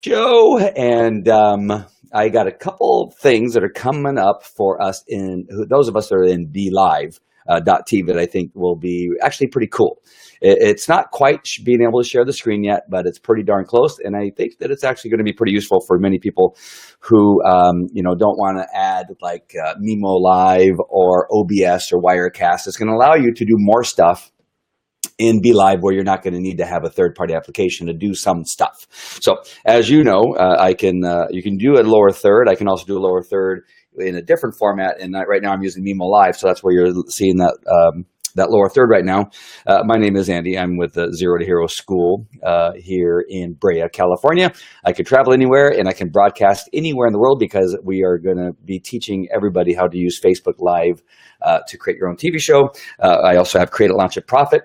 Joe, and I got a couple things that are coming up for us in those of us that are in Be Live. .tv that I think will be actually pretty cool. It's not quite being able to share the screen yet, but it's pretty darn close, and I think that it's actually going to be pretty useful for many people who don't want to add like Mimo Live or OBS or Wirecast. It's going to allow you to do more stuff in Be Live where you're not going to need to have a third-party application to do some stuff. So as you know, you can do a lower third. I can also do a lower third in a different format. And right now I'm using Mimo Live, so that's where you're seeing that lower third right now. My name is Andy. I'm with the Zero to Hero School here in Brea, California. I can travel anywhere and I can broadcast anywhere in the world because we are going to be teaching everybody how to use Facebook Live to create your own TV show. I also have Create It, Launch It, Profit.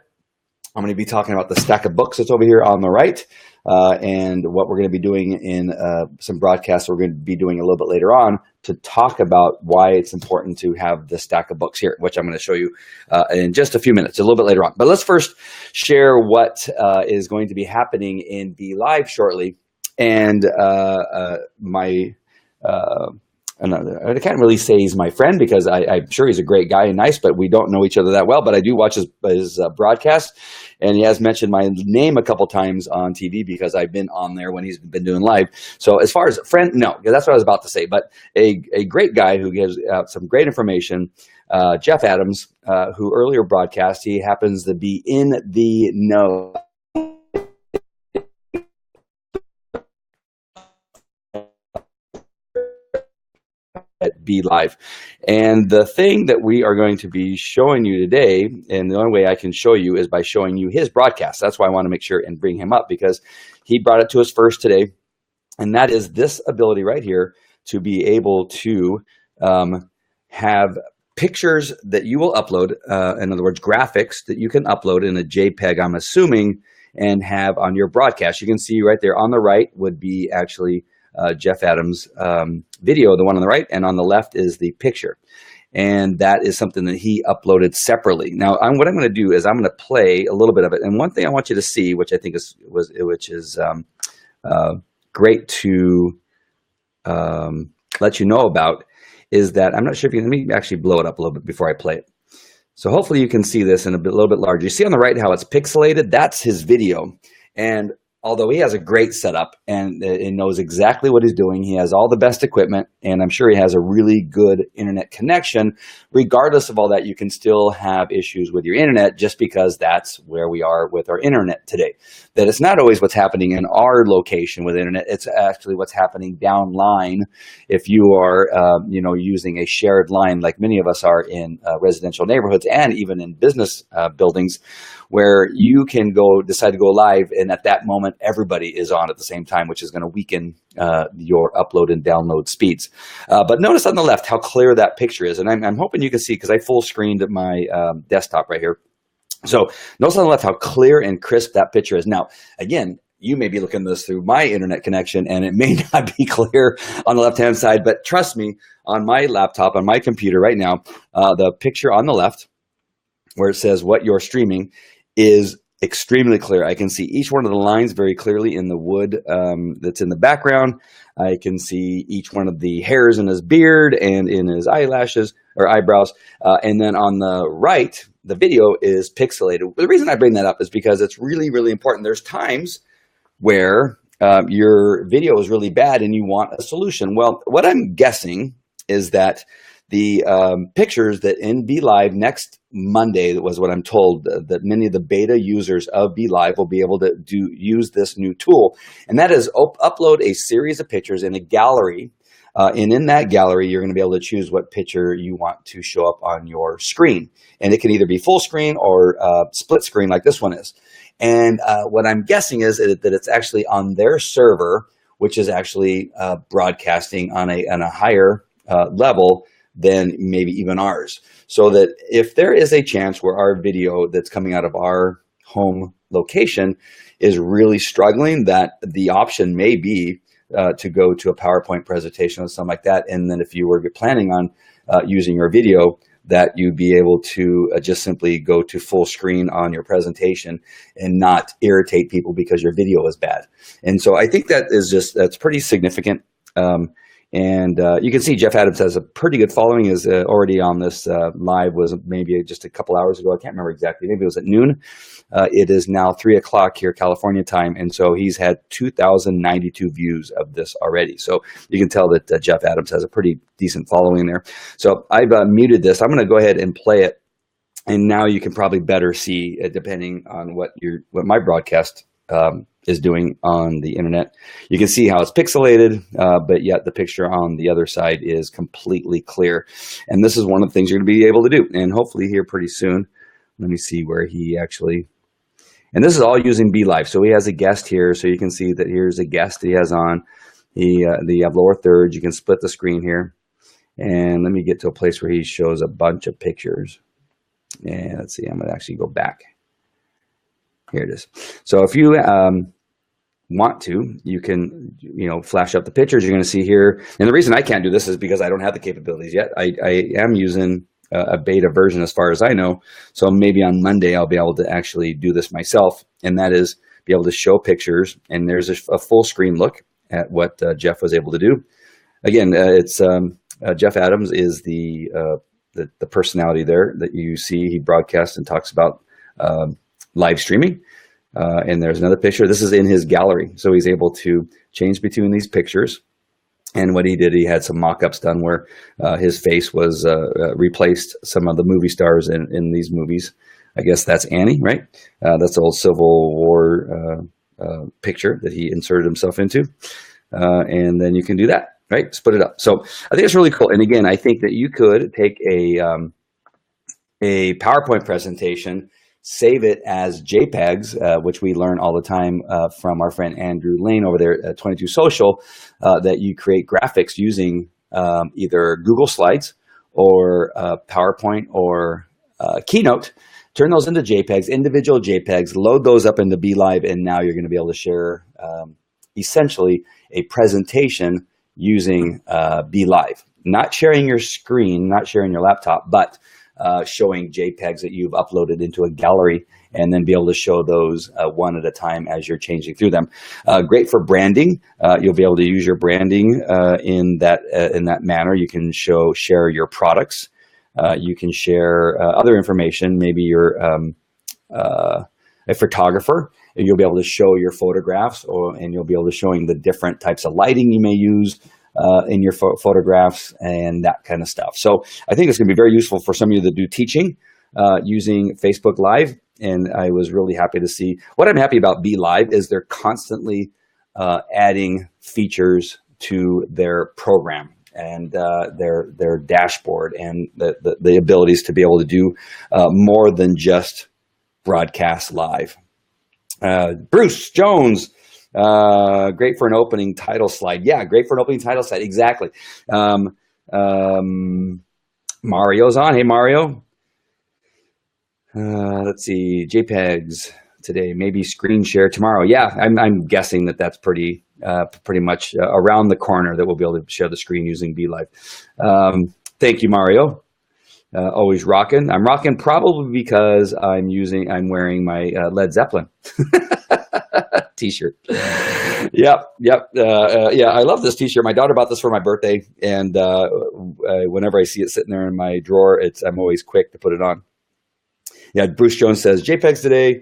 I'm going to be talking about the stack of books that's over here on the right, and what we're going to be doing in some broadcasts we're going to be doing a little bit later on to talk about why it's important to have the stack of books here, which I'm going to show you in just a few minutes, a little bit later on. But let's first share what is going to be happening in Be Live shortly. And I can't really say he's my friend because I'm sure he's a great guy and nice, but we don't know each other that well. But I do watch his broadcast, and he has mentioned my name a couple times on TV because I've been on there when he's been doing live. So as far as a friend, no, that's what I was about to say. But a great guy who gives some great information, Jeff Adams, who earlier broadcast, he happens to be in the know. At Be Live. And the thing that we are going to be showing you today, and the only way I can show you is by showing you his broadcast. That's why I want to make sure and bring him up, because he brought it to us first today. And that is this ability right here to be able to have pictures that you will upload, in other words, graphics that you can upload in a JPEG, I'm assuming, and have on your broadcast. You can see right there on the right would be actually Jeff Adams' video, the one on the right, and on the left is the picture. And that is something that he uploaded separately. Now, what I'm going to do is I'm going to play a little bit of it. And one thing I want you to see, which I think is great to let you know about, is that I'm not sure if you let me actually blow it up a little bit before I play it. So hopefully you can see this in a little bit larger. You see on the right how it's pixelated? That's his video. And although he has a great setup and knows exactly what he's doing, he has all the best equipment, and I'm sure he has a really good internet connection. Regardless of all that, you can still have issues with your internet just because that's where we are with our internet today. That it's not always what's happening in our location with internet. It's actually what's happening downline if you are using a shared line like many of us are in residential neighborhoods and even in business buildings, where you can decide to go live, and at that moment everybody is on at the same time, which is going to weaken your upload and download speeds. But notice on the left how clear that picture is, and I'm hoping you can see because I full screened my desktop right here. So notice on the left how clear and crisp that picture is. Now, again, you may be looking at this through my internet connection, and it may not be clear on the left-hand side, but trust me, on my laptop, on my computer right now, the picture on the left where it says what you're streaming is extremely clear. I can see each one of the lines very clearly in the wood that's in the background. I can see each one of the hairs in his beard and in his eyelashes or eyebrows. And then on the right, the video is pixelated. The reason I bring that up is because it's really, really important. There's times where your video is really bad and you want a solution. Well, what I'm guessing is that the pictures that in Be Live next Monday, that was what I'm told, that many of the beta users of Be Live will be able to use this new tool. And that is upload a series of pictures in a gallery. And in that gallery, you're going to be able to choose what picture you want to show up on your screen. And it can either be full screen or split screen like this one is. And what I'm guessing is that it's actually on their server, which is actually broadcasting on a higher level than maybe even ours. So that if there is a chance where our video that's coming out of our home location is really struggling, that the option may be to go to a PowerPoint presentation or something like that. And then if you were planning on using your video, that you'd be able to just simply go to full screen on your presentation and not irritate people because your video is bad. And so I think that's pretty significant. And you can see Jeff Adams has a pretty good following, is already on this live, was maybe just a couple hours ago. I can't remember exactly. Maybe it was at noon. It is now 3 o'clock here, California time. And so he's had 2,092 views of this already. So you can tell that Jeff Adams has a pretty decent following there. So I've muted this. I'm going to go ahead and play it. And now you can probably better see, depending on what my broadcast is doing on the internet. You can see how it's pixelated, but yet the picture on the other side is completely clear. And this is one of the things you're going to be able to do. And hopefully here pretty soon, let me see where he actually, and this is all using BeLive. So he has a guest here. So you can see that here's a guest he has on. The lower third, you can split the screen here. And let me get to a place where he shows a bunch of pictures. And let's see, I'm going to actually go back. Here it is. So if you want to, you can, flash up the pictures. You're going to see here. And the reason I can't do this is because I don't have the capabilities yet. I am using a beta version as far as I know. So maybe on Monday, I'll be able to actually do this myself. And that is be able to show pictures. And there's a full screen look at what Jeff was able to do. Again, it's Jeff Adams is the personality there that you see. He broadcasts and talks about live streaming. And there's another picture. This is in his gallery. So he's able to change between these pictures. And what he did, he had some mock-ups done where his face was replaced some of the movie stars in these movies. I guess that's Annie, right? That's the old Civil War picture that he inserted himself into. And then you can do that, right? Split it up. So I think it's really cool. And again, I think that you could take a PowerPoint presentation, save it as JPEGs, which we learn all the time from our friend Andrew Lane over there at 22 Social, that you create graphics using either Google Slides or PowerPoint or Keynote. Turn those into JPEGs, individual JPEGs, load those up into BeLive, and now you're going to be able to share essentially a presentation using BeLive. Not sharing your screen, not sharing your laptop, but showing JPEGs that you've uploaded into a gallery, and then be able to show those one at a time as you're changing through them. Great for branding. You'll be able to use your branding in that manner. You can share your products. You can share other information. Maybe you're a photographer, and you'll be able to show your photographs, and you'll be able to showing the different types of lighting you may use in your photographs and that kind of stuff. So I think it's going to be very useful for some of you that do teaching using Facebook Live. And I was really happy to see. What I'm happy about BeLive is they're constantly adding features to their program and their dashboard, and the abilities to be able to do more than just broadcast live. Bruce Jones. Great for an opening title slide. Yeah, great for an opening title slide. Exactly. Mario's on. Hey, Mario. Let's see. JPEGs today, maybe screen share tomorrow. Yeah, I'm guessing that's pretty much around the corner that we'll be able to share the screen using BeLive. Thank you, Mario. Always rocking. I'm rocking probably because I'm wearing my Led Zeppelin t-shirt. Yep. Yeah, I love this t-shirt. My daughter bought this for my birthday, and whenever I see it sitting there in my drawer, I'm always quick to put it on. Yeah, Bruce Jones says JPEGs today,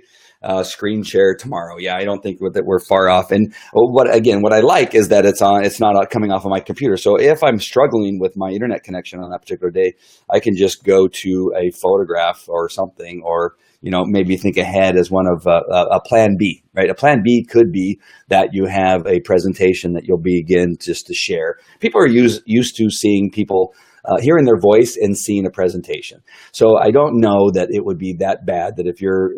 screen share tomorrow. Yeah, I don't think that we're far off. And what I like is that it's not coming off of my computer. So if I'm struggling with my internet connection on that particular day, I can just go to a photograph or something, or maybe think ahead as one of a plan B, right? A plan B could be that you have a presentation that you'll begin just to share. People are used to seeing people hearing their voice and seeing a presentation. So I don't know that it would be that bad that if your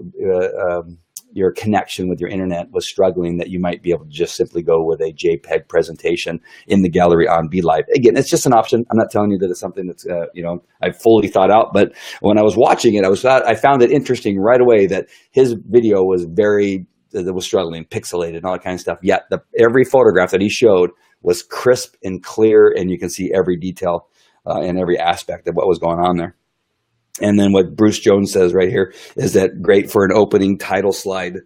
connection with your internet was struggling, that you might be able to just simply go with a JPEG presentation in the gallery on BeLive. Again, it's just an option. I'm not telling you that it's something that's I've fully thought out. But when I was watching it, I found it interesting right away that his video was struggling, pixelated, and all that kind of stuff. Yet every photograph that he showed was crisp and clear, and you can see every detail and every aspect of what was going on there. And then what Bruce Jones says right here is that great for an opening title slide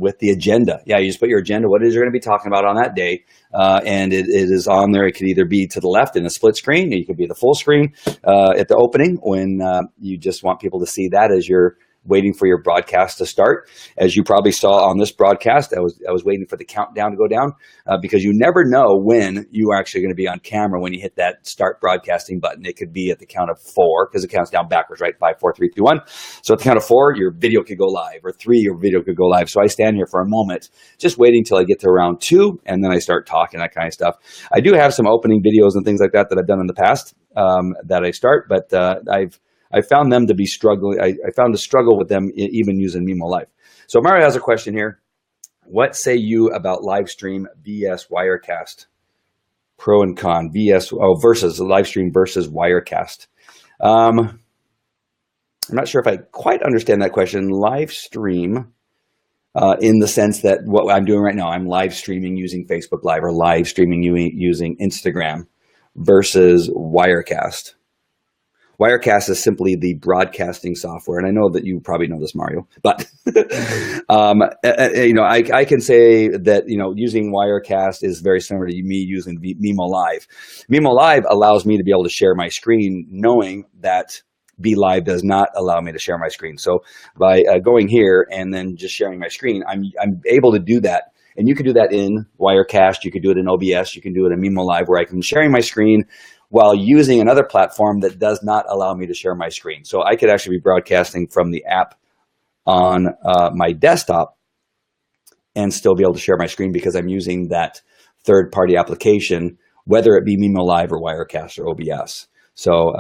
with the agenda. Yeah, you just put your agenda, what it is you're going to be talking about on that day, and it is on there. It could either be to the left in a split screen, or you could be the full screen at the opening when you just want people to see that as you're waiting for your broadcast to start. As you probably saw on this broadcast, I was waiting for the countdown to go down because you never know when you are actually going to be on camera when you hit that start broadcasting button. It could be at the count of 4 because it counts down backwards, right? 5, 4, 3, 2, 1. So at the count of 4, your video could go live, or 3, your video could go live. So I stand here for a moment, just waiting till I get to around 2, and then I start talking, that kind of stuff. I do have some opening videos and things like that I've done in the past that I start, but I found them to be struggling. I found to struggle with them even using Mimo Live. So Mario has a question here. What say you about live stream vs Wirecast? Pro and con versus live stream versus Wirecast. I'm not sure if I quite understand that question. Live stream in the sense that what I'm doing right now, I'm live streaming using Facebook Live or live streaming using Instagram versus Wirecast. Wirecast is simply the broadcasting software, and I know that you probably know this, Mario. But I can say that using Wirecast is very similar to me using Mimo Live. Mimo Live allows me to be able to share my screen, knowing that Be Live does not allow me to share my screen. So by going here and then just sharing my screen, I'm able to do that. And you can do that in Wirecast. You could do it in OBS. You can do it in Mimo Live, where I can sharing my screen while using another platform that does not allow me to share my screen. So I could actually be broadcasting from the app on my desktop and still be able to share my screen because I'm using that third-party application, whether it be Mimo Live or Wirecast or OBS. So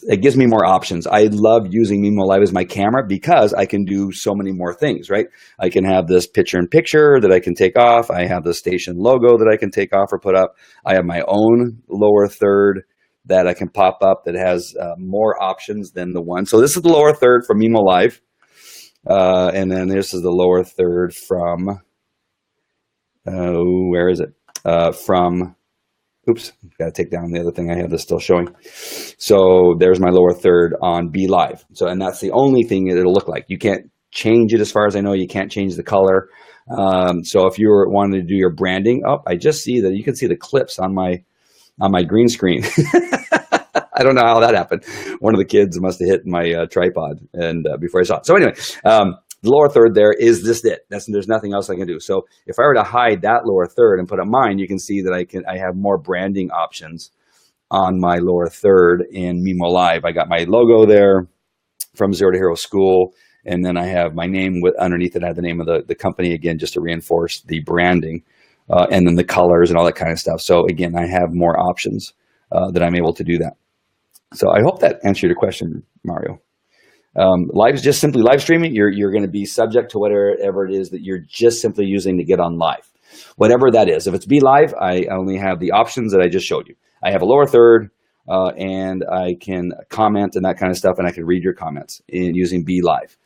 it gives me more options. I love using Mimo Live as my camera because I can do so many more things, right? I can have this picture-in-picture that I can take off. I have the station logo that I can take off or put up. I have my own lower third that I can pop up that has more options than the one. So this is the lower third from Mimo Live. And then this is the lower third from, where is it? Oops, got to take down the other thing I have that's still showing. So there's my lower third on Be Live. So, and that's the only thing it'll look like. You can't change it as far as I know. You can't change the color. So if you were wanting to do your branding, I just see that you can see the clips on my green screen. I don't know how that happened. One of the kids must have hit my tripod and before I saw it. So anyway, the lower third there is this it. There's nothing else I can do. So if I were to hide that lower third and put up mine, you can see that I have more branding options on my lower third in Mimo Live. I got my logo there from Zero to Hero School, and then I have my name underneath it. I have the name of the company again, just to reinforce the branding, and then the colors and all that kind of stuff. So again, I have more options that I'm able to do that. So I hope that answered your question, Mario. Live is just simply live streaming. You're going to be subject to whatever it is that you're just simply using to get on live, whatever that is. If it's Be Live, I only have the options that I just showed you. I have a lower third, and I can comment and that kind of stuff, and I can read your comments using Be Live.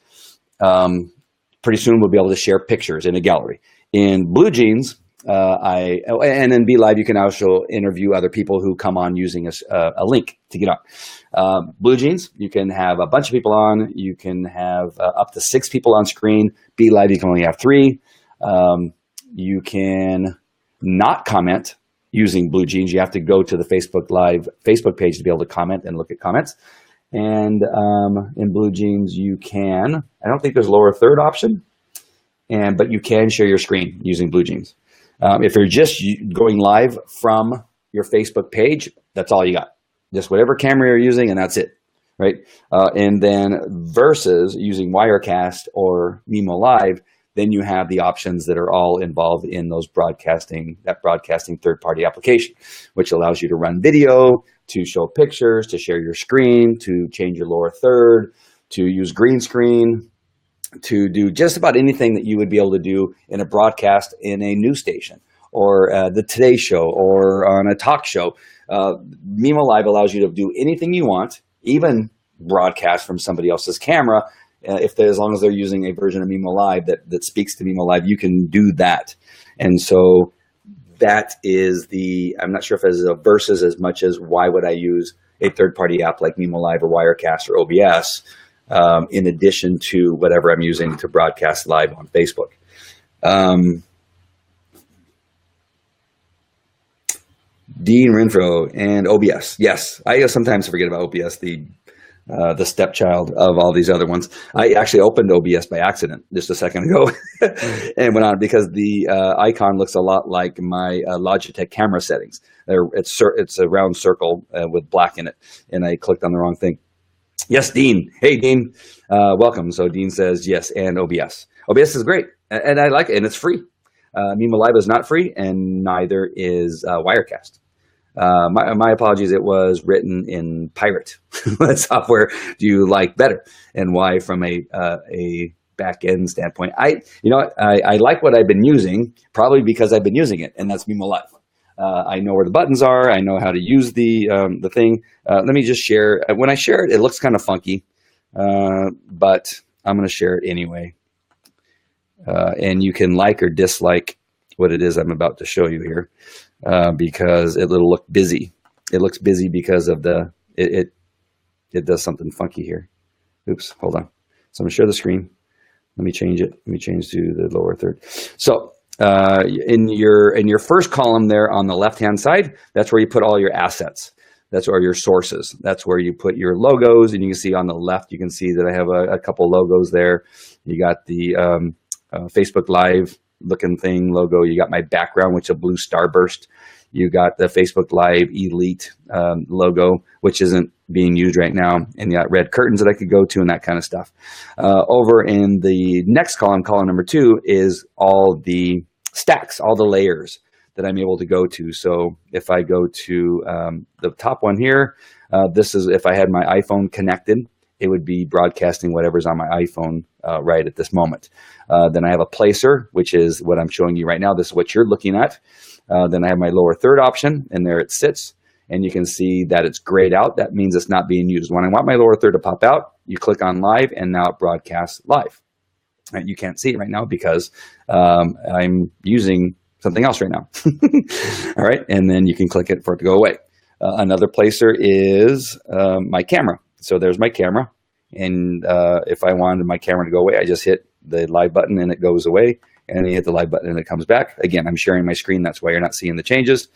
Pretty soon we'll be able to share pictures in a gallery. In Blue Jeans, and in Be Live, you can also interview other people who come on using a link to get on. Blue Jeans, you can have a bunch of people on. You can have up to 6 people on screen. Be Live, you can only have 3. You can not comment using Blue Jeans. You have to go to the Facebook Live Facebook page to be able to comment and look at comments. And in Blue Jeans, you can, I don't think there's a lower third option, but you can share your screen using Blue Jeans. If you're just going live from your Facebook page, that's all you got. Just whatever camera you're using, and that's it, right? And then versus using Wirecast or Mimo Live, then you have the options that are all involved in those broadcasting third-party application, which allows you to run video, to show pictures, to share your screen, to change your lower third, to use green screen, to do just about anything that you would be able to do in a broadcast in a news station or the Today Show or on a talk show. Mimo Live allows you to do anything you want, even broadcast from somebody else's camera. As long as they're using a version of Mimo Live that speaks to Mimo Live, you can do that. And so that is I'm not sure if it's a versus as much as why would I use a third-party app like Mimo Live or Wirecast or OBS, in addition to whatever I'm using to broadcast live on Facebook. Dean Renfro and OBS. Yes, I sometimes forget about OBS, the stepchild of all these other ones. I actually opened OBS by accident just a second ago and went on because the icon looks a lot like my Logitech camera settings. It's a round circle with black in it, and I clicked on the wrong thing. Yes, Dean. Hey, Dean. Welcome. So Dean says yes, and OBS. OBS is great, and I like it, and it's free. Mimo Live is not free, and neither is Wirecast. My apologies. It was written in Pirate. What software do you like better, and why? From a back end standpoint, I like what I've been using, probably because I've been using it, and that's Mimo Live. I know where the buttons are. I know how to use the thing. Let me just share. When I share it, it looks kind of funky, but I'm going to share it anyway. And you can like or dislike what it is I'm about to show you here, because it'll look busy. It looks busy because of it does something funky here. Oops, hold on. So I'm going to share the screen. Let me change it. Let me change to the lower third. So in your first column there on the left-hand side, that's where you put all your assets. That's where your sources. That's where you put your logos. And you can see on the left, you can see that I have a couple logos there. You got the Facebook Live looking thing logo. You got my background, which is a blue starburst. You got the Facebook Live Elite logo, which isn't being used right now. And you got red curtains that I could go to and that kind of stuff. Over in the next column number 2, is all the stacks, all the layers that I'm able to go to. So if I go to the top one here, this is if I had my iPhone connected, it would be broadcasting whatever's on my iPhone right at this moment. Then I have a placer, which is what I'm showing you right now. This is what you're looking at. Then I have my lower third option, and there it sits. And you can see that it's grayed out. That means it's not being used. When I want my lower third to pop out, you click on live, and now it broadcasts live. You can't see it right now because I'm using something else right now. All right, and then you can click it for it to go away. Another placer is my camera. So there's my camera, and if I wanted my camera to go away, I just hit the live button and it goes away, and you hit the live button and it comes back. Again, I'm sharing my screen. That's why you're not seeing the changes.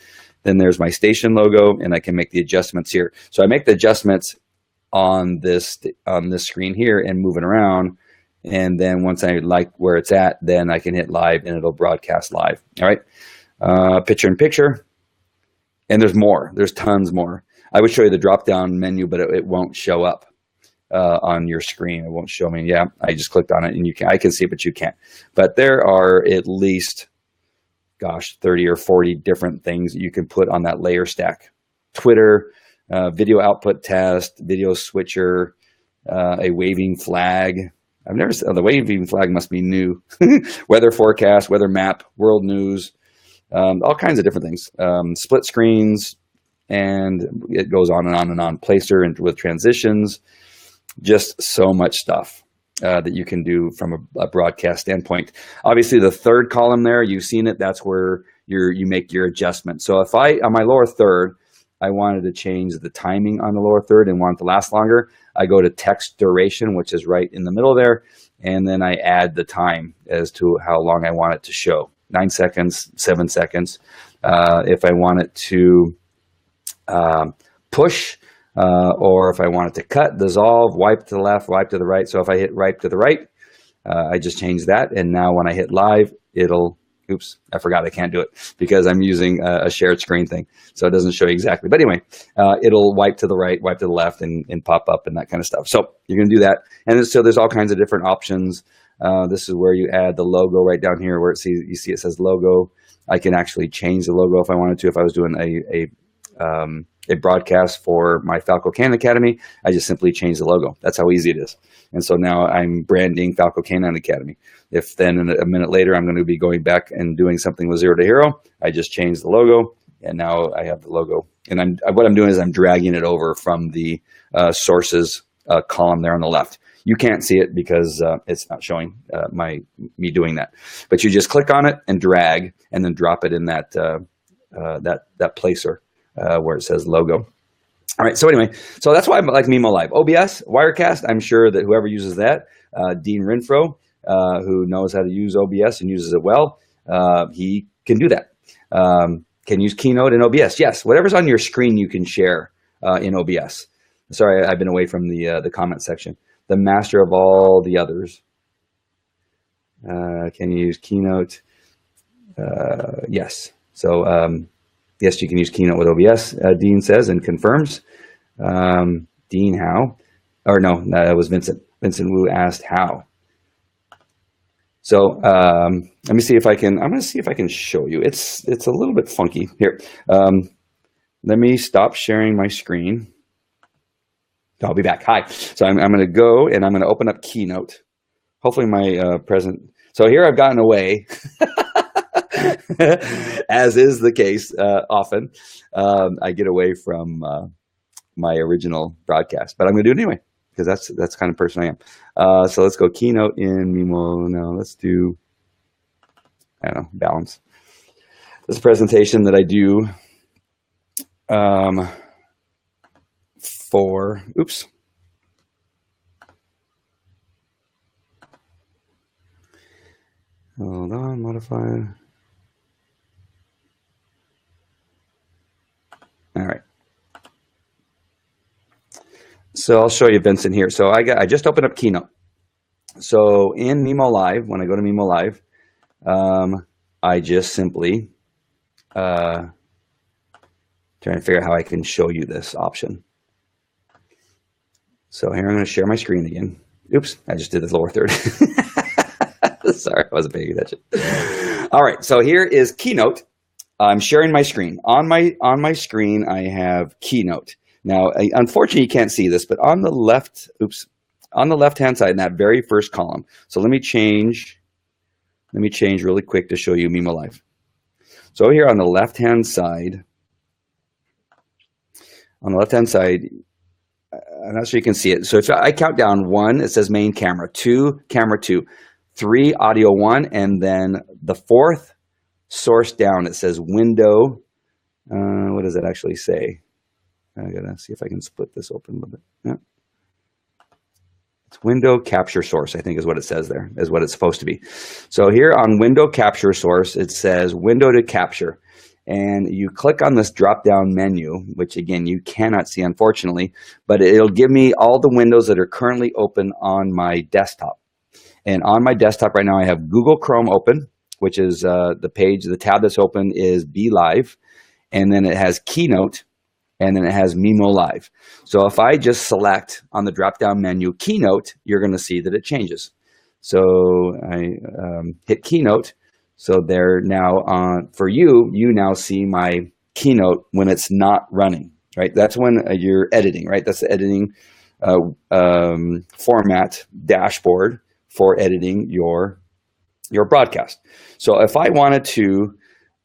Then there's my station logo, and I can make the adjustments here. So I make the adjustments on this screen here and move it around. And then once I like where it's at, then I can hit live and it'll broadcast live. All right. Picture in picture. And there's more. There's tons more. I would show you the drop-down menu, but it won't show up on your screen. It won't show me. Yeah, I just clicked on it, and I can see it, but you can't. But there are at least, 30 or 40 different things that you can put on that layer stack. Twitter, video output test, video switcher, a waving flag. I've never seen the waving flag. Must be new. Weather forecast, weather map, world news, all kinds of different things. Split screens, and it goes on and on and on. Placer and with transitions, just so much stuff that you can do from a broadcast standpoint. Obviously, the third column there, you've seen it. That's where you make your adjustment. So if on my lower third, I wanted to change the timing on the lower third and want it to last longer, I go to text duration, which is right in the middle there, and then I add the time as to how long I want it to show. 9 seconds, 7 seconds. If I want it to push, or if I want it to cut, dissolve, wipe to the left, wipe to the right. So if I hit wipe to the right, I just change that. And now when I hit live, it'll, oops, I forgot I can't do it because I'm using a shared screen thing. So it doesn't show you exactly. But anyway, it'll wipe to the right, wipe to the left, and pop up and that kind of stuff. So you're going to do that. And so there's all kinds of different options. This is where you add the logo right down here where you see it says logo. I can actually change the logo if I wanted to. If I was doing a broadcast for my Falco Canine Academy, I just simply change the logo. That's how easy it is. And so now I'm branding Falco Canine Academy. If then a minute later I'm going to be going back and doing something with Zero to Hero, I just change the logo, and now I have the logo. And what I'm doing is I'm dragging it over from the sources column there on the left. You can't see it because it's not showing me doing that. But you just click on it and drag, and then drop it in that placer where it says logo. All right. So anyway, so that's why I like Mimo Live. OBS, Wirecast, I'm sure that whoever uses that, Dean Renfro, who knows how to use OBS and uses it well, he can do that. Can use Keynote in OBS. Yes, whatever's on your screen you can share in OBS. Sorry, I've been away from the comment section. The master of all the others. Can you use Keynote? Yes. So yes, you can use Keynote with OBS, Dean says and confirms. Dean, how? Or no, that was Vincent. Vincent Wu asked how. So let me see if I can, I'm going to see if I can show you. It's a little bit funky. Here, let me stop sharing my screen. I'll be back. Hi. So I'm going to go and I'm going to open up Keynote. Hopefully my so here I've gotten away, as is the case often. I get away from my original broadcast, but I'm going to do it anyway, because that's the kind of person I am. So let's go Keynote in Mimo. Now let's do, I don't know, balance. This presentation that I do for, oops. Hold on, modify. All right. So I'll show you Vincent here. So I just opened up Keynote. So in Mimo Live, when I go to Mimo Live, I just simply trying to figure out how I can show you this option. So here I'm going to share my screen again. Oops, I just did the lower third. Sorry, I wasn't paying attention. All right, so here is Keynote. I'm sharing my screen. On my screen, I have Keynote. Now, unfortunately, you can't see this, but on the left, oops, on the left-hand side in that very first column. So let me change really quick to show you Mimo Live. So here on the left-hand side, I'm not sure you can see it. So if I count down 1, it says main camera, 2, camera 2, 3, audio 1, and then the 4th source down, it says window. What does it actually say? I gotta see if I can split this open a little bit. Yeah. It's window capture source, I think is what it says there, is what it's supposed to be. So here on window capture source, it says window to capture. And you click on this drop-down menu, which again, you cannot see unfortunately, but it'll give me all the windows that are currently open on my desktop. And on my desktop right now, I have Google Chrome open, which is the tab that's open is Be Live. And then it has Keynote, and then it has Mimo Live. So if I just select on the drop-down menu Keynote, you're going to see that it changes. So I hit Keynote. So there now for you now see my Keynote when it's not running, right? That's when you're editing, right? That's the editing format dashboard for editing your broadcast. So if I wanted to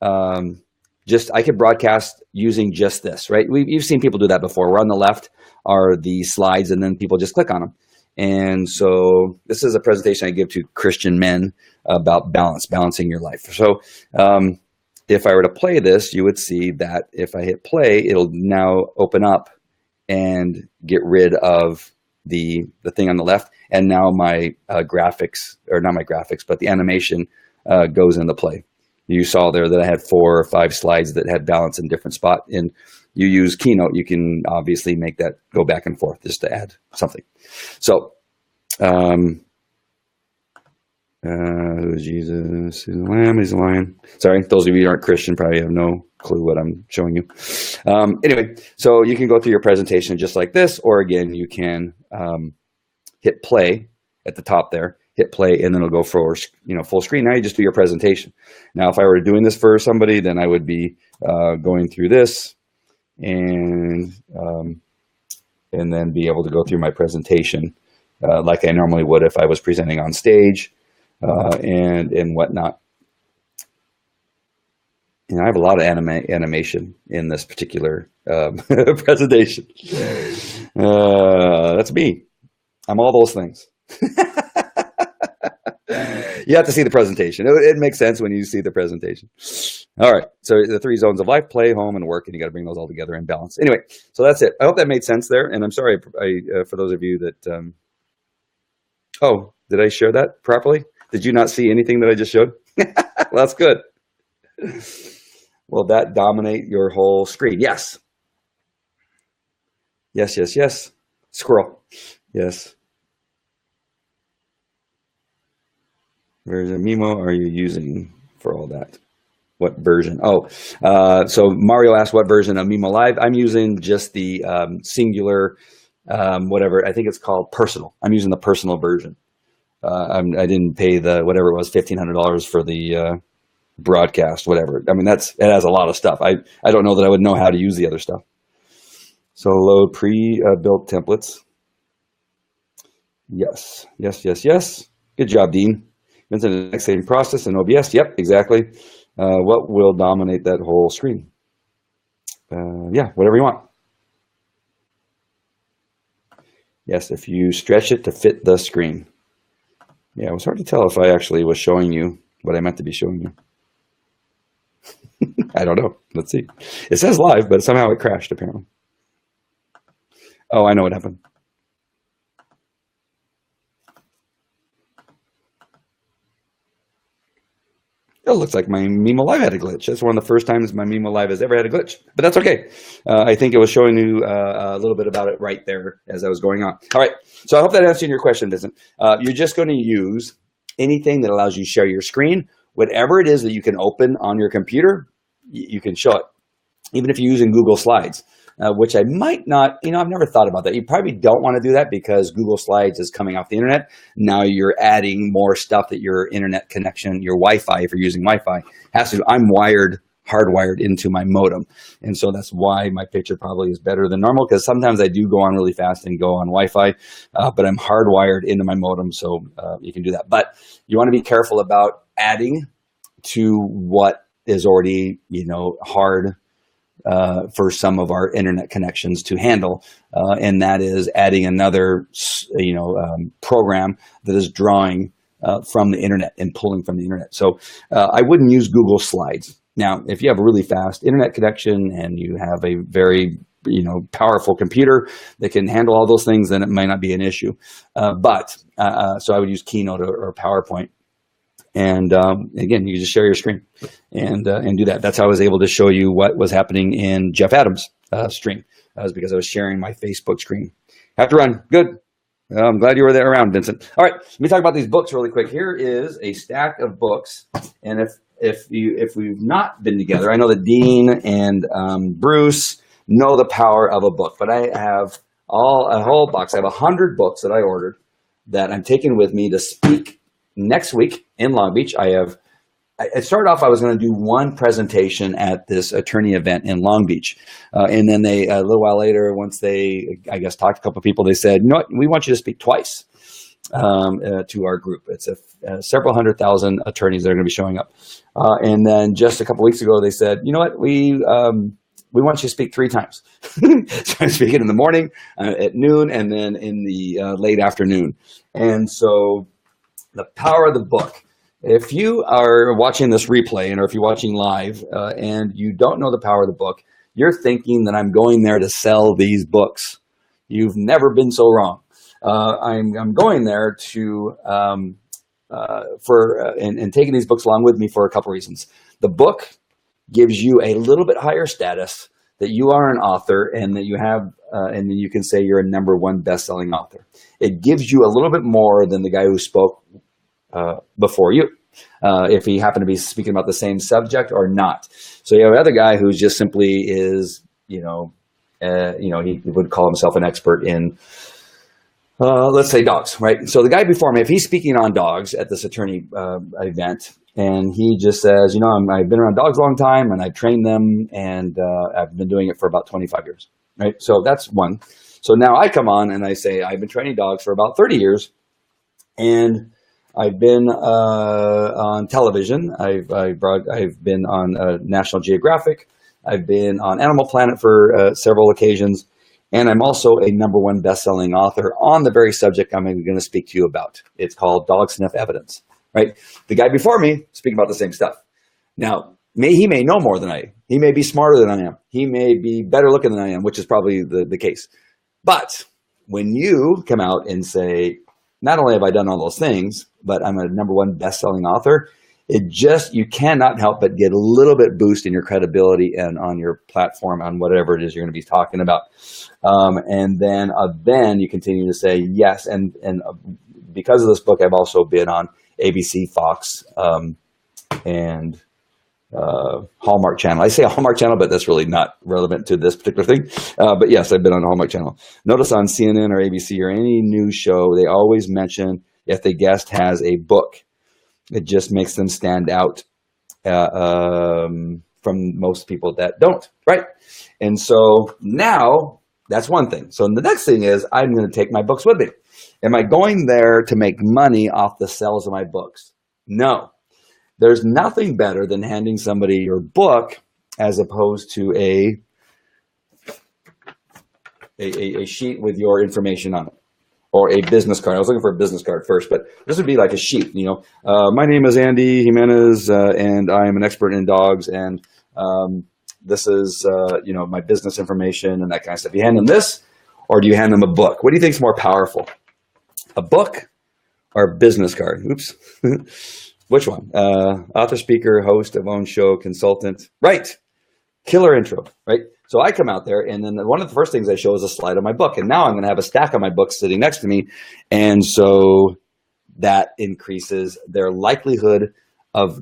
I could broadcast using just this, right? You've seen people do that before. Where on the left are the slides and then people just click on them. And so this is a presentation I give to Christian men about balancing your life. So if I were to play this, you would see that if I hit play, it'll now open up and get rid of the thing on the left. And now my graphics, or not my graphics, but the animation goes into play. You saw there that I had 4 or 5 slides that had balance in different spot. And you use Keynote, you can obviously make that go back and forth just to add something. So, Jesus is the Lamb, he's a lion. Sorry, those of you who aren't Christian probably have no clue what I'm showing you. Anyway, so you can go through your presentation just like this, or again, you can hit play at the top there. Hit play, and then it'll go for full screen. Now you just do your presentation. Now, if I were doing this for somebody, then I would be going through this, and then be able to go through my presentation like I normally would if I was presenting on stage and whatnot. And I have a lot of animation in this particular presentation. That's me. I'm all those things. You have to see the presentation. It makes sense when you see the presentation. All right. So the 3 zones of life: play, home, and work, and you got to bring those all together in balance. Anyway, so that's it. I hope that made sense there. And I'm sorry for those of you that. Oh, did I share that properly? Did you not see anything that I just showed? Well, that's good. Will that dominate your whole screen? Yes. Yes, yes, yes. Squirrel. Yes. Version of Mimo are you using for all that? What version? Oh, so Mario asked what version of Mimo Live. I'm using just the singular, whatever. I think it's called personal. I'm using the personal version. I didn't pay the whatever it was, $1,500 for the broadcast, whatever. I mean, it has a lot of stuff. I don't know that I would know how to use the other stuff. So load pre-built templates. Yes, yes, yes, yes. Good job, Dean. Into the next saving process in OBS. Yep, exactly. What will dominate that whole screen? Yeah, whatever you want. Yes, if you stretch it to fit the screen. Yeah, it was hard to tell if I actually was showing you what I meant to be showing you. I don't know. Let's see. It says live, but somehow it crashed, apparently. Oh, I know what happened. It looks like my Mimo Live had a glitch. That's one of the first times my Mimo Live has ever had a glitch, but that's okay. I think it was showing you a little bit about it right there as I was going on. All right, so I hope that answered your question, Vincent. You're just going to use anything that allows you to share your screen. Whatever it is that you can open on your computer, you can show it. Even if you're using Google Slides, which I might not, I've never thought about that. You probably don't want to do that because Google Slides is coming off the internet. Now you're adding more stuff that your internet connection, your Wi-Fi, if you're using Wi-Fi, has to do. I'm hardwired into my modem. And so that's why my picture probably is better than normal, because sometimes I do go on really fast and go on Wi-Fi, but I'm hardwired into my modem, so you can do that. But you want to be careful about adding to what is already, hard for some of our internet connections to handle, and that is adding another, program that is drawing from the internet and pulling from the internet. So I wouldn't use Google Slides. Now, if you have a really fast internet connection and you have a very powerful computer that can handle all those things, then it might not be an issue. So I would use Keynote or PowerPoint. And again, you can just share your screen and do that. That's how I was able to show you what was happening in Jeff Adams' stream. That was because I was sharing my Facebook screen. Have to run. Good. I'm glad you were there around, Vincent. All right, let me talk about these books really quick. Here is a stack of books, and if we've not been together, I know that Dean and Bruce know the power of a book, but I have a whole box. I have 100 books that I ordered that I'm taking with me to speak next week in Long Beach. I started off, I was going to do one presentation at this attorney event in Long Beach. And then a little while later, once they, I guess, talked to a couple of people, they said, you know what, we want you to speak twice to our group. It's several 100,000 attorneys that are going to be showing up. And then just a couple of weeks ago, they said, you know what, we want you to speak 3 times. So I'm speaking in the morning, at noon, and then in the late afternoon. And so the power of the book. If you are watching this replay, or if you're watching live and you don't know the power of the book, you're thinking that I'm going there to sell these books. You've never been so wrong. I'm going there to and taking these books along with me for a couple reasons. The book gives you a little bit higher status, that you are an author, and that you have, and then you can say you're a #1 best-selling author. It gives you a little bit more than the guy who spoke before you, if he happened to be speaking about the same subject or not. So you have another guy who just simply is, he would call himself an expert in, let's say, dogs, right? So the guy before me, if he's speaking on dogs at this attorney event, and he just says, I've been around dogs a long time, and I trained them, and I've been doing it for about 25 years, right? So that's one. So now I come on and I say, I've been training dogs for about 30 years, and I've been on television. I've been on National Geographic. I've been on Animal Planet for several occasions, and I'm also a #1 best-selling author on the very subject I'm going to speak to you about. It's called Dog Sniff Evidence. right? The guy before me speaking about the same stuff. Now, he may know more than I am. He may be smarter than I am. He may be better looking than I am, which is probably the case. But when you come out and say, not only have I done all those things, but I'm a #1 best-selling author, you cannot help but get a little bit boost in your credibility and on your platform on whatever it is you're going to be talking about. And then you continue to say yes. And because of this book, I've also been on ABC, Fox, and Hallmark Channel. I say Hallmark Channel, but that's really not relevant to this particular thing. But yes, I've been on Hallmark Channel. Notice on CNN or ABC or any news show, they always mention if the guest has a book. It just makes them stand out from most people that don't, right? And so now that's one thing. So the next thing is I'm going to take my books with me. Am I going there to make money off the sales of my books? No. There's nothing better than handing somebody your book as opposed to a sheet with your information on it, or a business card. I was looking for a business card first, but this would be like a sheet. My name is Andy Jimenez, and I am an expert in dogs, and this is my business information and that kind of stuff. You hand them this, or do you hand them a book? What do you think is more powerful, a book or a business card? Oops. Which one? Author, speaker, host of own show, consultant. Right. Killer intro, right? So I come out there, and then one of the first things I show is a slide of my book. And now I'm going to have a stack of my books sitting next to me. And so that increases their likelihood of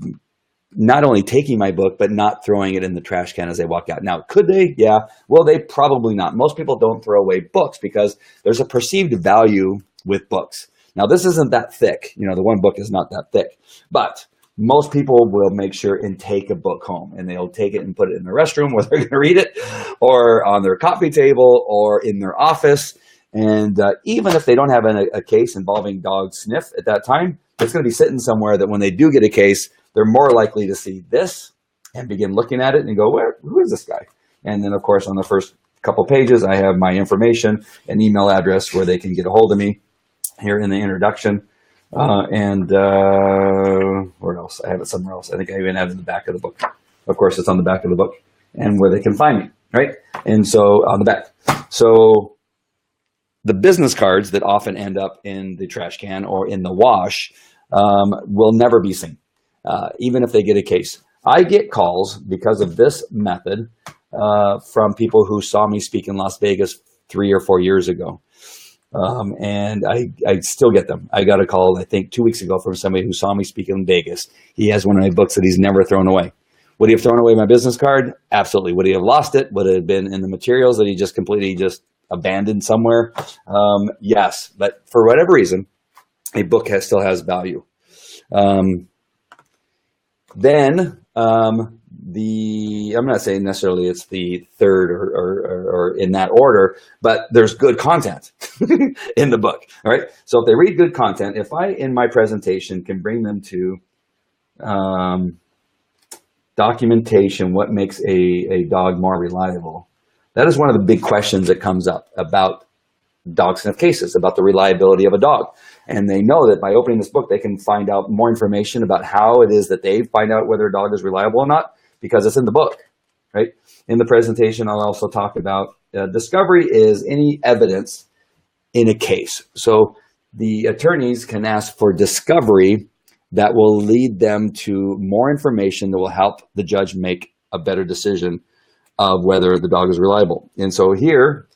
not only taking my book, but not throwing it in the trash can as they walk out. Now, could they? Yeah. Well, they probably not. Most people don't throw away books because there's a perceived value with books. Now, this isn't that thick. The one book is not that thick. But most people will make sure and take a book home, and they'll take it and put it in the restroom where they're going to read it, or on their coffee table, or in their office. And even if they don't have a case involving dog sniff at that time, it's going to be sitting somewhere that when they do get a case, they're more likely to see this and begin looking at it and go, who is this guy? And then, of course, on the first couple pages, I have my information and email address where they can get a hold of me here in the introduction. Where else? I have it somewhere else. I think I even have it in the back of the book. Of course, it's on the back of the book, and where they can find me, right? And so on the back. So the business cards that often end up in the trash can or in the wash will never be seen, even if they get a case. I get calls because of this method from people who saw me speak in Las Vegas 3 or 4 years ago. And I still get them. I got a call, I think 2 weeks ago, from somebody who saw me speak in Vegas. He has one of my books that he's never thrown away. Would he have thrown away my business card? Absolutely. Would he have lost it? Would it have been in the materials that he just completely abandoned somewhere? Yes. But for whatever reason, a book still has value. I'm not saying necessarily it's the third or in that order, but there's good content in the book. All right. So if they read good content, if I, in my presentation, can bring them to documentation, what makes a dog more reliable? That is one of the big questions that comes up about dog sniff cases, about the reliability of a dog. And they know that by opening this book, they can find out more information about how it is that they find out whether a dog is reliable or not, because it's in the book, right? In the presentation, I'll also talk about discovery is any evidence in a case. So the attorneys can ask for discovery that will lead them to more information that will help the judge make a better decision of whether the dog is reliable. And so here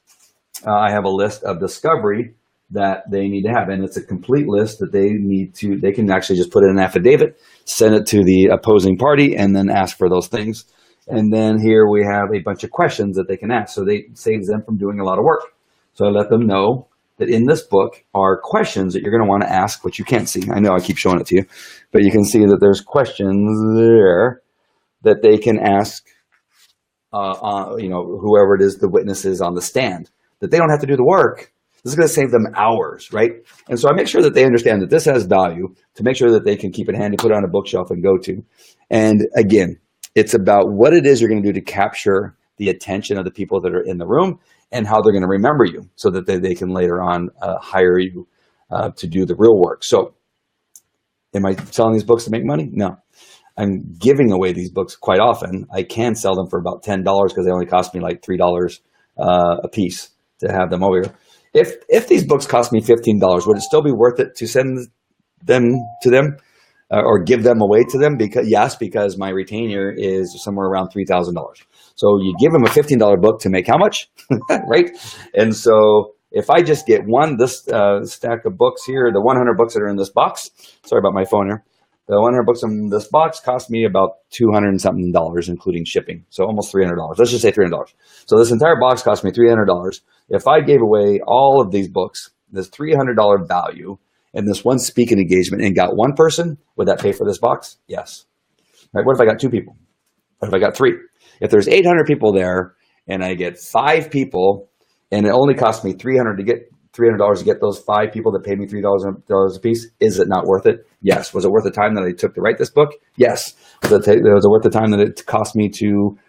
I have a list of discovery that they need to have, and it's a complete list that they can actually just put in an affidavit, send it to the opposing party, and then ask for those things. And then here we have a bunch of questions that they can ask, so they saves them from doing a lot of work. So I let them know that in this book are questions that you're going to want to ask, which you can't see. I know I keep showing it to you, but you can see that there's questions there that they can ask whoever it is, the witnesses on the stand, that they don't have to do the work. This is going to save them hours, right? And so I make sure that they understand that this has value, to make sure that they can keep it handy, put it on a bookshelf, and go to. And again, it's about what it is you're going to do to capture the attention of the people that are in the room and how they're going to remember you, so that they can later on hire you to do the real work. So Am I selling these books to make money? No. I'm giving away these books quite often. I can sell them for about $10 because they only cost me like $3 a piece to have them over here. If these books cost me $15, would it still be worth it to send them to them or give them away to them? Because my retainer is somewhere around $3,000. So you give them a $15 book to make how much, right? And so if I just get this stack of books here, the 100 books that are in this box, sorry about my phone here, the 100 books in this box cost me about $200 and something, including shipping. So almost $300. Let's just say $300. So this entire box cost me $300. If I gave away all of these books, this $300 value, and this one speaking engagement and got one person, would that pay for this box? Yes. Right? What if I got 2 people? What if I got 3? If there's 800 people there and I get 5 people and it only cost me $300 to get those 5 people that paid me $3 a piece, is it not worth it? Yes. Was it worth the time that I took to write this book? Yes. Was it worth the time that it cost me to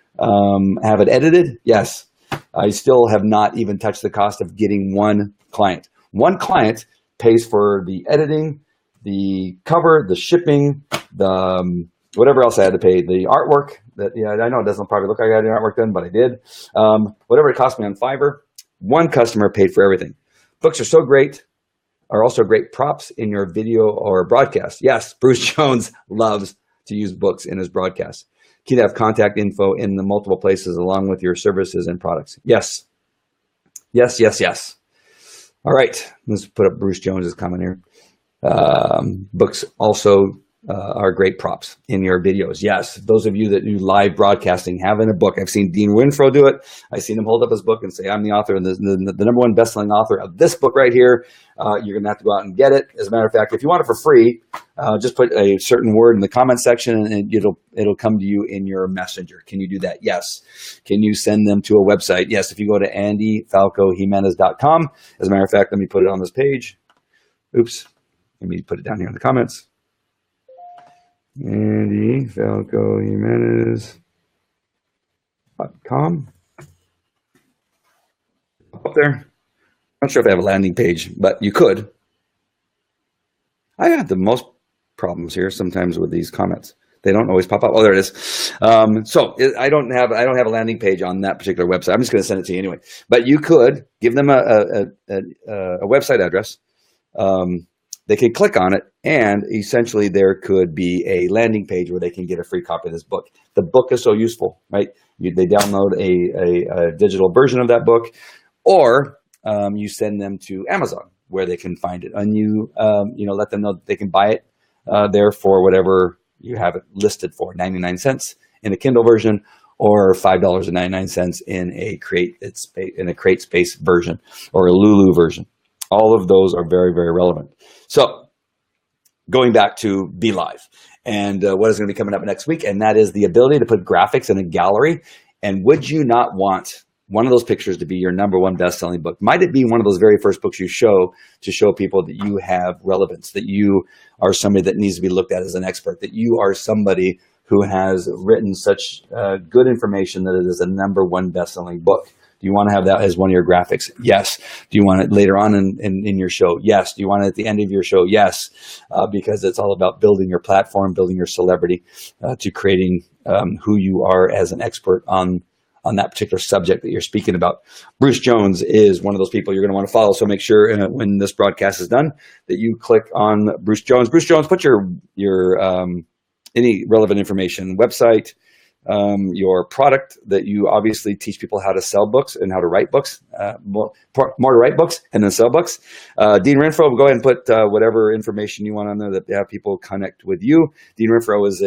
have it edited? Yes. I still have not even touched the cost of getting one client. One client pays for the editing, the cover, the shipping, the whatever else I had to pay, the artwork. I know it doesn't probably look like I had the artwork done, but I did. Whatever it cost me on Fiverr, one customer paid for everything. Books are also great props in your video or broadcast. Yes, Bruce Jones loves to use books in his broadcast. Key to have contact info in the multiple places along with your services and products. Yes. Yes, yes, yes. All right, let's put up Bruce Jones's comment here. Books also are great props in your videos. Yes, those of you that do live broadcasting, having a book. I've seen Dean Winfro do it. I've seen him hold up his book and say, I'm the author, and the number one best-selling author of this book right here. You're going to have to go out and get it. As a matter of fact, if you want it for free, just put a certain word in the comment section and it'll come to you in your messenger. Can you do that? Yes. Can you send them to a website? Yes. If you go to andyfalcojimenez.com, as a matter of fact, let me put it on this page. Oops. Let me put it down here in the comments. Andy Falco Jimenez.com. Up there. I'm not sure if I have a landing page, but you could. I have the most problems here sometimes with these comments. They don't always pop up. Oh, there it is. I don't have a landing page on that particular website. I'm just going to send it to you anyway. But you could give them a website address. They can click on it, and essentially there could be a landing page where they can get a free copy of this book. The book is so useful, right? They download a digital version of that book, or you send them to Amazon where they can find it, and you let them know that they can buy it there for whatever you have it listed for, 99 cents in a Kindle version, or $5.99 in a CreateSpace version or a Lulu version. All of those are very, very relevant. So going back to Be Live and what is going to be coming up next week, and that is the ability to put graphics in a gallery. And would you not want one of those pictures to be your number one best-selling book? Might it be one of those very first books you show to show people that you have relevance, that you are somebody that needs to be looked at as an expert, that you are somebody who has written such good information that it is a number one best-selling book? Do you want to have that as one of your graphics? Yes. Do you want it later on in your show? Yes. Do you want it at the end of your show? Yes. Because it's all about building your platform, building your celebrity, to creating who you are as an expert on that particular subject that you're speaking about. Bruce Jones is one of those people you're going to want to follow. So make sure when this broadcast is done that you click on Bruce Jones. Bruce Jones, put your any relevant information, website, your product that you obviously teach people how to sell books and how to write books, more to write books and then sell books. Dean Renfro, go ahead and put whatever information you want on there that have people connect with you. Dean Renfro is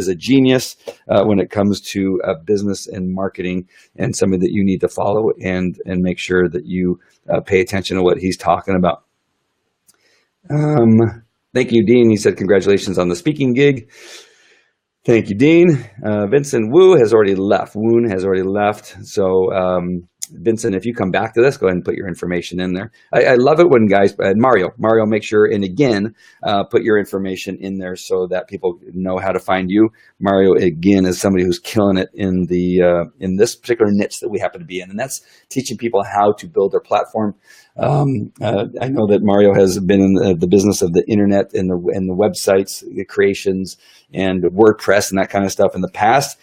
a genius when it comes to business and marketing, and somebody that you need to follow and make sure that you pay attention to what he's talking about. Thank you, Dean. He said, congratulations on the speaking gig. Thank you, Dean. Vincent Woon has already left. So Vincent, if you come back to this, go ahead and put your information in there. I love it when guys, Mario, make sure, and again, put your information in there so that people know how to find you. Mario, again, is somebody who's killing it in this particular niche that we happen to be in, and that's teaching people how to build their platform. I know that Mario has been in the business of the internet and the websites, the creations, and WordPress and that kind of stuff in the past.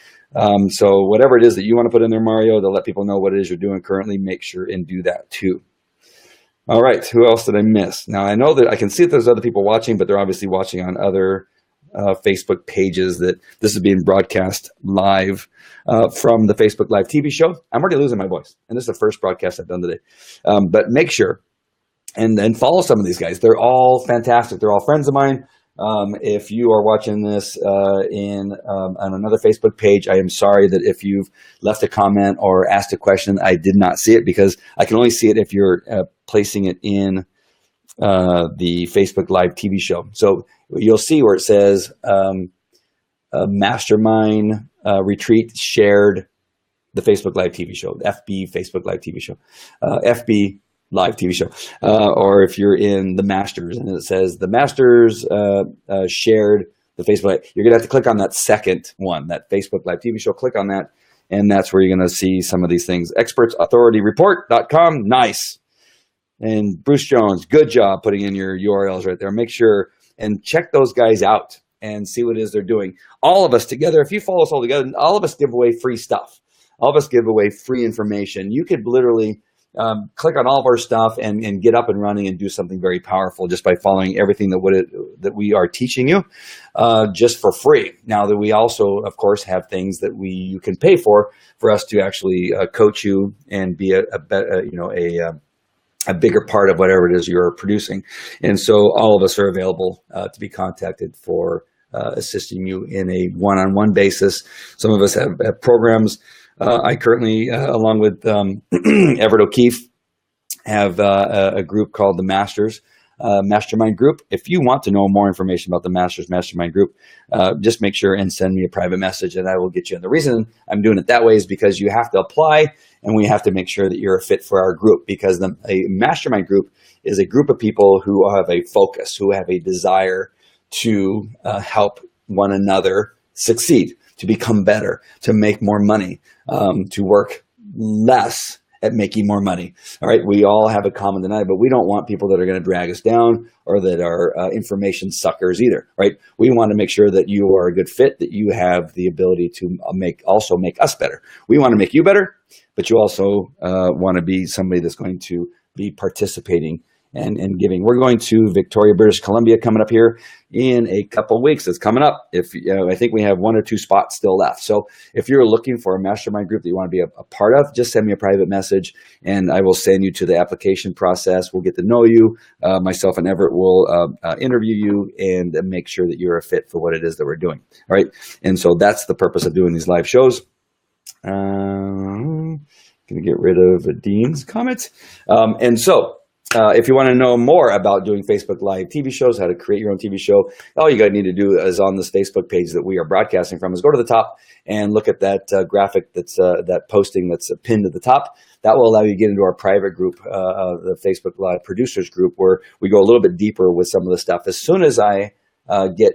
So whatever it is that you want to put in there, Mario, to let people know what it is you're doing currently, make sure and do that too. All right, who else did I miss? Now, I know that I can see that there's other people watching, but they're obviously watching on other Facebook pages that this is being broadcast live from the Facebook Live TV show. I'm already losing my voice, and this is the first broadcast I've done today. But make sure and follow some of these guys. They're all fantastic. They're all friends of mine. If you are watching this on another Facebook page, I am sorry that if you've left a comment or asked a question, I did not see it, because I can only see it if you're placing it in the Facebook Live TV show. So you'll see where it says Mastermind Retreat shared the Facebook Live TV show, FB Facebook Live TV show, FB Live TV show, or if you're in the Masters and it says the Masters shared the Facebook Live, you're gonna have to click on that second one, that Facebook Live TV show. Click on that, and that's where you're gonna see some of these things. ExpertsAuthorityReport.com, nice. And Bruce Jones, good job putting in your URLs right there. Make sure and check those guys out and see what it is they're doing. All of us together, if you follow us all together, all of us give away free stuff. All of us give away free information. You could literally click on all of our stuff and get up and running and do something very powerful just by following everything that we are teaching you just for free. Now that we also, of course, have things that you can pay for us to actually coach you and be a bigger part of whatever it is you're producing. And so all of us are available to be contacted for assisting you in a one-on-one basis. Some of us have programs. I currently, along with Everett O'Keefe, have a group called the Masters Mastermind Group. If you want to know more information about the Masters Mastermind Group, just make sure and send me a private message and I will get you in. The reason I'm doing it that way is because you have to apply and we have to make sure that you're a fit for our group, because a mastermind group is a group of people who have a focus, who have a desire to help one another succeed, to become better, to make more money, to work less at making more money. All right. We all have a common denominator, but we don't want people that are going to drag us down or that are information suckers either. Right. We want to make sure that you are a good fit, that you have the ability to make us better. We want to make you better, but you also want to be somebody that's going to be participating and giving. We're going to Victoria, British Columbia coming up here in a couple of weeks. It's coming up. I think we have 1 or 2 spots still left. So if you're looking for a mastermind group that you want to be a part of, just send me a private message and I will send you to the application process. We'll get to know you. Myself and Everett will interview you and make sure that you're a fit for what it is that we're doing. All right. And so that's the purpose of doing these live shows. Going to get rid of Dean's comments. If you want to know more about doing Facebook Live TV shows, how to create your own TV show, all you got to need to do is on this Facebook page that we are broadcasting from is go to the top and look at that graphic that's that posting that's pinned at the top. That will allow you to get into our private group, the Facebook Live Producers Group, where we go a little bit deeper with some of the stuff. As soon as I get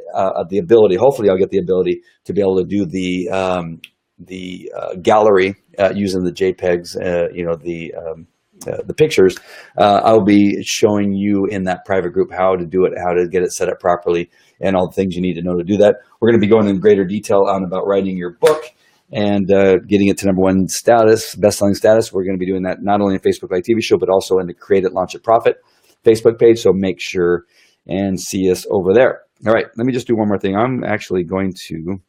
the ability, hopefully I'll get the ability to be able to do the gallery using the JPEGs, the pictures, I'll be showing you in that private group how to do it, how to get it set up properly, and all the things you need to know to do that. We're going to be going in greater detail on about writing your book and getting it to #1 status, best-selling status. We're going to be doing that not only in Facebook Live TV show, but also in the Create It, Launch It, Profit Facebook page. So make sure and see us over there. All right, let me just do one more thing. I'm actually going to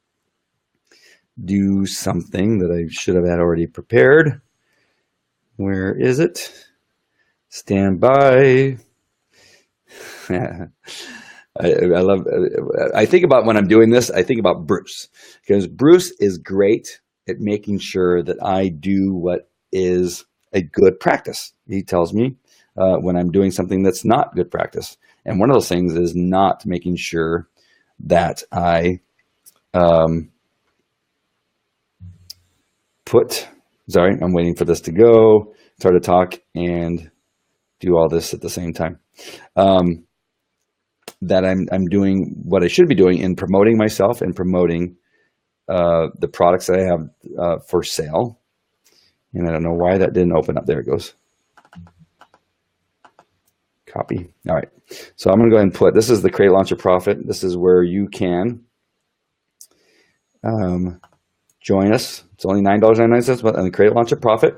do something that I should have had already prepared. Where is it? Stand by. I think about when I'm doing this, I think about Bruce, because Bruce is great at making sure that I do what is a good practice. He tells me when I'm doing something that's not good practice. And one of those things is not making sure that I put Sorry, I'm waiting for this to go. It's hard to talk and do all this at the same time. That I'm doing what I should be doing in promoting myself and promoting the products that I have for sale. And I don't know why that didn't open up. There it goes. Copy. All right. So I'm going to go ahead and put, this is the Create Launcher Profit. This is where you can join us. It's only $9.99 on the Create Launcher Profit.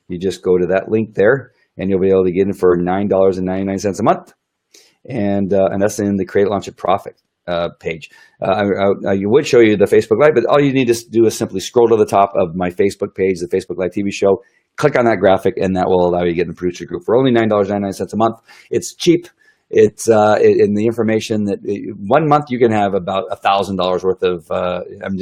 You just go to that link there and you'll be able to get in for $9.99 a month. And that's in the Create Launcher Profit page. I would show you the Facebook Live, but all you need to do is simply scroll to the top of my Facebook page, the Facebook Live TV show, click on that graphic, and that will allow you to get in the producer group for only $9.99 a month. It's cheap. It's in the information that 1 month you can have about $1,000 worth of. I'm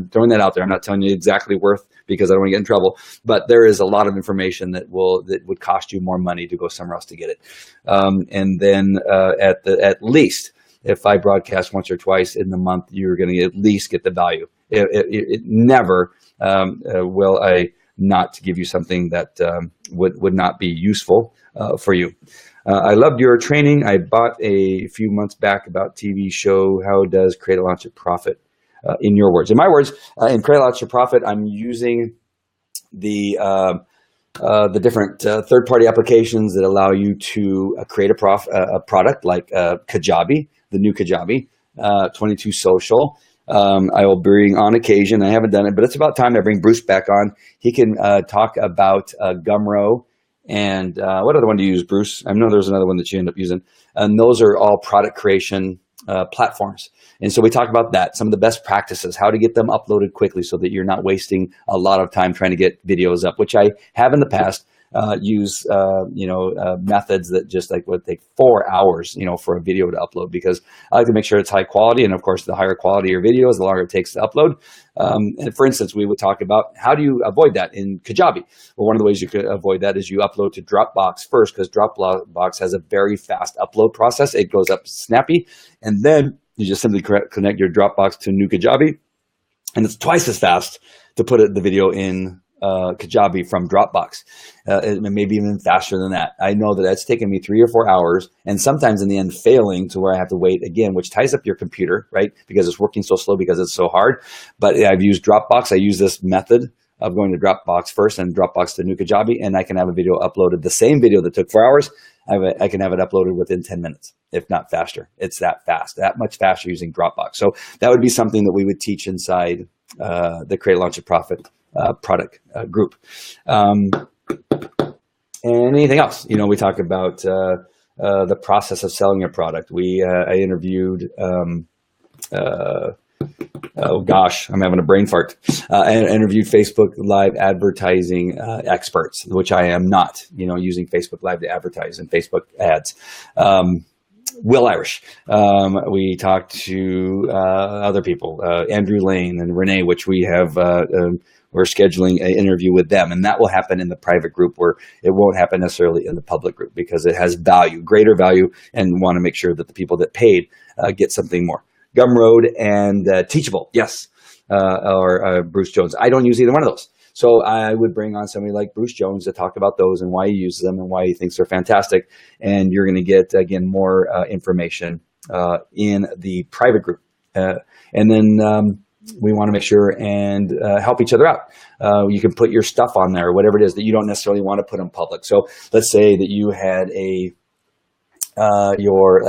throwing that out there. I'm not telling you exactly worth because I don't want to get in trouble. But there is a lot of information that would cost you more money to go somewhere else to get it. And then at least if I broadcast once or twice in the month, you're going to at least get the value. It never will I not give you something that would not be useful for you. I loved your training. I bought a few months back about TV show. How does Create a Launcher Profit? In your words, in my words, in Create a Launcher Profit, I'm using the different third-party applications that allow you to create a product like Kajabi, the new Kajabi, 22 Social. I will bring on occasion. I haven't done it, but it's about time I bring Bruce back on. He can talk about Gumroad. And what other one do you use, Bruce? I know there's another one that you end up using. And those are all product creation platforms. And so we talk about that, some of the best practices, how to get them uploaded quickly so that you're not wasting a lot of time trying to get videos up, which I have in the past. Use methods that just like would take 4 hours, for a video to upload, because I like to make sure it's high quality. And of course, the higher quality your videos, the longer it takes to upload. And for instance, we would talk about how do you avoid that in Kajabi? Well, one of the ways you could avoid that is you upload to Dropbox first, because Dropbox has a very fast upload process. It goes up snappy, and then you just simply connect your Dropbox to new Kajabi, and it's twice as fast to put the video in Kajabi from Dropbox. Maybe even faster than that. I know that that's taken me 3 or 4 hours, and sometimes in the end failing to where I have to wait again, which ties up your computer, right? Because it's working so slow because it's so hard. But I've used Dropbox. I use this method of going to Dropbox first and Dropbox to new Kajabi, and I can have a video uploaded. The same video that took 4 hours, I can have it uploaded within 10 minutes, if not faster. It's that fast, that much faster using Dropbox. So that would be something that we would teach inside the Create Launch and Profit product group. And anything else, we talk about the process of selling a product. I interviewed, oh gosh, I'm having a brain fart. I interviewed Facebook Live advertising experts, which I am not, using Facebook Live to advertise in Facebook ads. Will Irish. We talked to other people, Andrew Lane and Renee, which we have, we're scheduling an interview with them, and that will happen in the private group, where it won't happen necessarily in the public group, because it has value, greater value, and want to make sure that the people that paid get something more. Gumroad and Teachable, yes, or Bruce Jones. I don't use either one of those. So I would bring on somebody like Bruce Jones to talk about those and why he uses them and why he thinks they're fantastic. And you're going to get, again, more information in the private group. And then we want to make sure and help each other out. You can put your stuff on there, whatever it is that you don't necessarily want to put in public. So let's say that you had a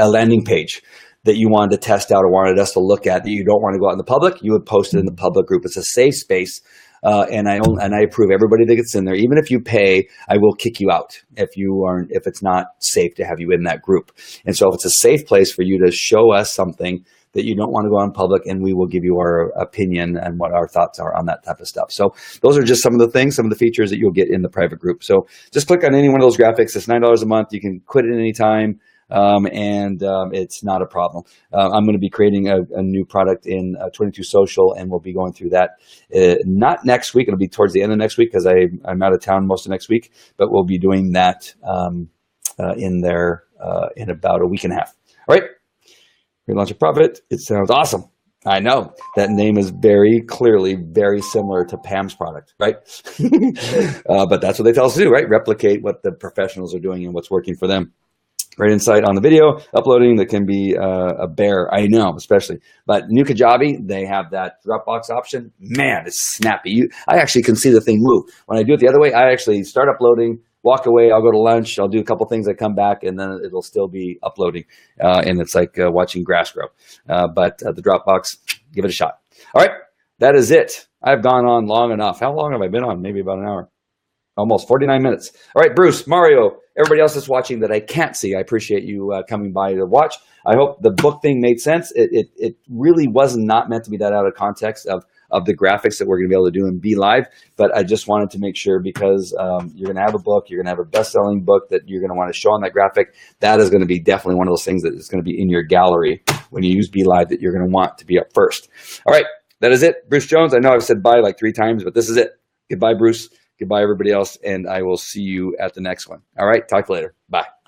landing page that you wanted to test out or wanted us to look at that you don't want to go out in the public. You would post it in the public group. It's a safe space. And I approve everybody that gets in there. Even if you pay, I will kick you out if it's not safe to have you in that group. And so if it's a safe place for you to show us something that you don't want to go on public, and we will give you our opinion and what our thoughts are on that type of stuff. So those are just some of the things, some of the features that you'll get in the private group. So just click on any one of those graphics. It's $9 a month. You can quit at any time. And it's not a problem. I'm going to be creating a new product in 22 Social, and we'll be going through that not next week. It'll be towards the end of next week, because I'm out of town most of next week, but we'll be doing that in there in about a week and a half. All right. Create Launch a Profit. It sounds awesome. I know that name is very clearly very similar to Pam's product, right? But that's what they tell us to do, right? Replicate what the professionals are doing and what's working for them. Great insight on the video uploading that can be a bear. I know, especially. But New Kajabi, they have that Dropbox option. Man, it's snappy. I actually can see the thing move. When I do it the other way, I actually start uploading, walk away, I'll go to lunch, I'll do a couple things, I come back, and then it'll still be uploading. And it's like watching grass grow. But the Dropbox, give it a shot. All right, that is it. I've gone on long enough. How long have I been on? Maybe about an hour. Almost 49 minutes. All right, Bruce, Mario, everybody else that's watching that I can't see, I appreciate you coming by to watch. I hope the book thing made sense. It really was not meant to be that out of context of the graphics that we're going to be able to do in Be Live, but I just wanted to make sure because you're going to have a book, you're going to have a best-selling book that you're going to want to show on that graphic. That is going to be definitely one of those things that is going to be in your gallery when you use Be Live that you're going to want to be up first. All right, that is it. Bruce Jones, I know I've said bye like 3 times, but this is it. Goodbye, Bruce. Goodbye, everybody else, and I will see you at the next one. All right, talk to you later. Bye.